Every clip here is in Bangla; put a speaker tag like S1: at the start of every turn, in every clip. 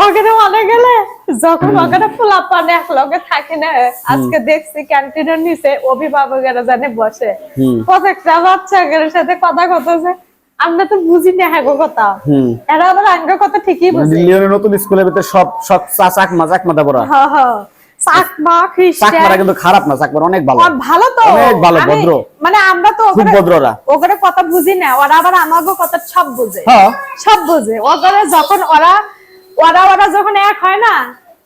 S1: ওখানে মনে গেলে যখন ওখানে পোলাপান এক লগে থাকে না, আজকে দেখছি ক্যান্টিনের নিচে অভিভাবকেরা জানে বসে প্রত্যেকটা বাচ্চাদের সাথে কথা কতছে, আমরা তো বুঝি না হ্যাঁ কথা, এরা আবার আঙ্গ কথা ঠিকই বুঝে।
S2: লিওনের নতুন স্কুলের ভিতরে সব সব চাকমা বড়।
S1: হ্যাঁ হ্যাঁ, চাকমা খ্রিস্টান।
S2: চাকমারা কিন্তু খারাপ না, চাকমারা অনেক ভালো।
S1: ভালো তো,
S2: অনেক ভালো, ভদ্র।
S1: মানে আমরা তো
S2: খুব ভদ্ররা।
S1: ওগরে কথা বুঝি না, ওরা আবার আমাগো কথা সব বুঝে।
S2: হ্যাঁ,
S1: সব বুঝে। ওগরে যখন ওরা যখন এক হয় না,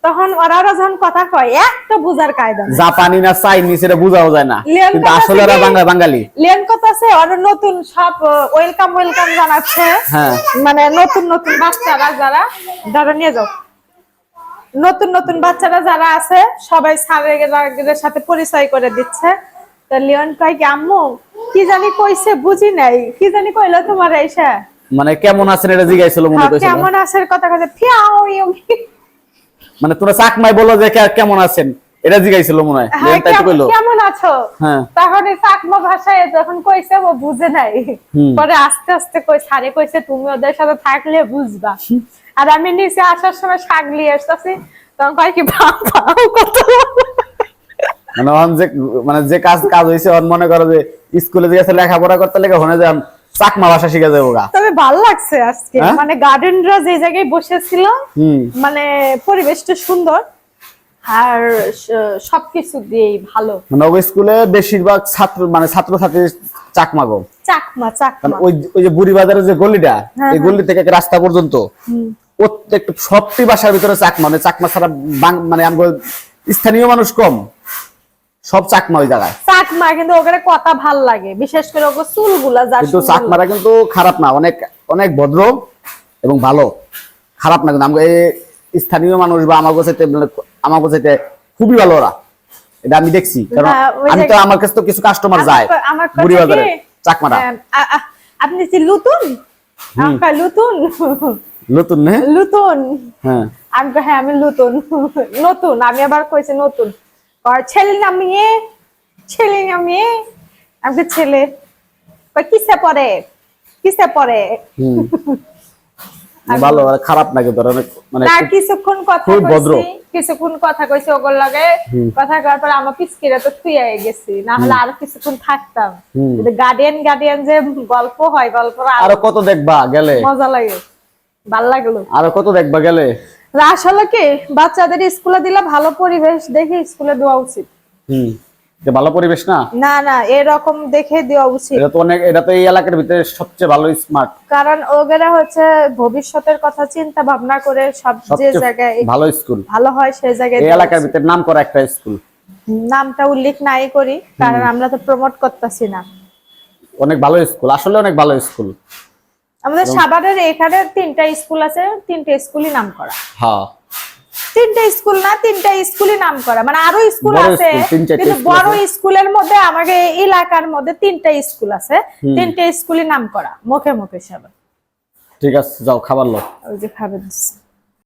S1: তখন ওরা যখন কথা কয় একটা বুঝার কায়দা নেই।
S2: জাপানি না চাইনিজ এটা বুঝাও যায় না, কিন্তু আসলে ওরা বাঙালি।
S1: লিয়ন কথা আছে, ওরা নতুন সব ওয়েলকাম জানাচ্ছে।
S2: হ্যাঁ,
S1: মানে নতুন বাচ্চারা যারা ধরো নিয়ে যাও, নতুন বাচ্চারা যারা আছে সবাই স্যারের সাথে পরিচয় করে দিচ্ছে। তো লিওন কয় কি আম্মু কি জানি কইছে বুঝি নাই, কি জানি কইলো তোমার এসে,
S2: মানে কেমন আছেন এটা জিজ্ঞাসা মনে কইছিল।
S1: কেমন আছেন কথা কইছে ফিয়াও
S2: মানে তোরা চাকমাই বলো যে কেমন আছেন এটা জিজ্ঞাসা মনে হয়। তাই তো কইলো
S1: কেমন আছো। তখন চাকমা ভাষায় যখন কইছে ও বুঝে নাই, পরে আস্তে আস্তে কই স্যারে কইছে তুমি ওদের সাথে থাকলে বুঝবা। আর আমি নিচে আসার সময় শাক নিয়ে আসতেছি, তখন কয় কি বাবা কত
S2: মানে যে কাজ হয়েছে মনে করো যে স্কুলে গেছে লেখাপড়া করতে লেগে হনে যান চাকমা ভাষা শিখে যাবো গা।
S1: তবে ভালো লাগছে আজকে, মানে গার্ডেনরা যে জায়গায় বসেছিল, মানে পরিবেশটা সুন্দর আর সবকিছু দিয়ে ভালো।
S2: মানে ওই স্কুলে বেশিরভাগ ছাত্রছাত্রী চাকমা গো।
S1: চাকমা
S2: ওই যে বুড়িবাজারের যে গলিটা, এই গলি থেকে রাস্তা পর্যন্ত প্রত্যেকটা সবটি বাসার ভিতরে চাকমা, মানে চাকমা ছাড়া মানে আমাদের স্থানীয় মানুষ কম, সব চাকমা ওই জায়গায়।
S1: চাকমা কিন্তু ওখানে কথা ভাল লাগে, বিশেষ করে ওগো চুলগুলা যা।
S2: কিন্তু চাকমারা কিন্তু খারাপ না, অনেক অনেক ভদ্র এবং ভালো, খারাপ না। কিন্তু আমাদের স্থানীয় মানুষ বা আমার কাছে খুবই ভালো ওরা, এটা আমি দেখছি। কারণ আমি তো আমার কাছে তো কিছু কাস্টমার যায় বুড়িবাজারে চাকমারা।
S1: আপনি কি লুতুন? আঙ্কা লুতুন
S2: নতুন না
S1: লুতুন।
S2: হ্যাঁ
S1: আঙ্কা হ্যাঁ আমি লুতুন নতুন, আমি আবার কইছি নতুন। আর ছেলে না মেয়ে? ছেলে না মেয়ে? আমি ছেলে। কিসে পড়ে?
S2: ভালো, খারাপ না কিন্তু মানে
S1: কিছুক্ষণ কথা কইছি ওগর লাগে, কথা করার পর আমার পিছকিরা তো থুইয়া গেছি, না হলে আর কিছুক্ষণ থাকতাম। গার্ডিয়ান যে গল্প হয়, গল্প
S2: আরো কত দেখবা গেলে,
S1: মজা লাগে, ভাল লাগলো।
S2: আরো কত দেখবা গেলে।
S1: আসলে কি বাচ্চাদের স্কুলে দিলে ভালো পরিবেশ দেখে স্কুলে দেওয়া উচিত।
S2: ভালো পরিবেশ না,
S1: না এরকম দেখে দেওয়া উচিত।
S2: এটা তো এই এলাকার ভিতরে সবচেয়ে ভালো স্মার্ট,
S1: কারণ ওগেরা হচ্ছে ভবিষ্যতের কথা চিন্তা ভাবনা করে সব যে জায়গায়
S2: ভালো স্কুল ভালো
S1: হয় সেই জায়গায়
S2: এই এলাকার ভিতরে নাম করা একটা স্কুল।
S1: নামটা উল্লেখ নাই করি, কারণ আমরা তো প্রমোট করতেছি না।
S2: অনেক ভালো স্কুল, আসলে অনেক ভালো স্কুল।
S1: আমাদের সাভারের এখানে 3টা স্কুল আছে, 3টে স্কুলই নাম করা।
S2: হ্যাঁ
S1: 3টে স্কুল না, 3টা স্কুলই নাম করা, মানে আরো স্কুল আছে কিন্তু বড় স্কুলের মধ্যে আমাদের এলাকার মধ্যে 3টা স্কুল আছে, 3টে স্কুলই নাম করা মুখে সব।
S2: ঠিক আছে, যাও খাবার লো।
S1: ওই যে খাবার দিচ্ছি।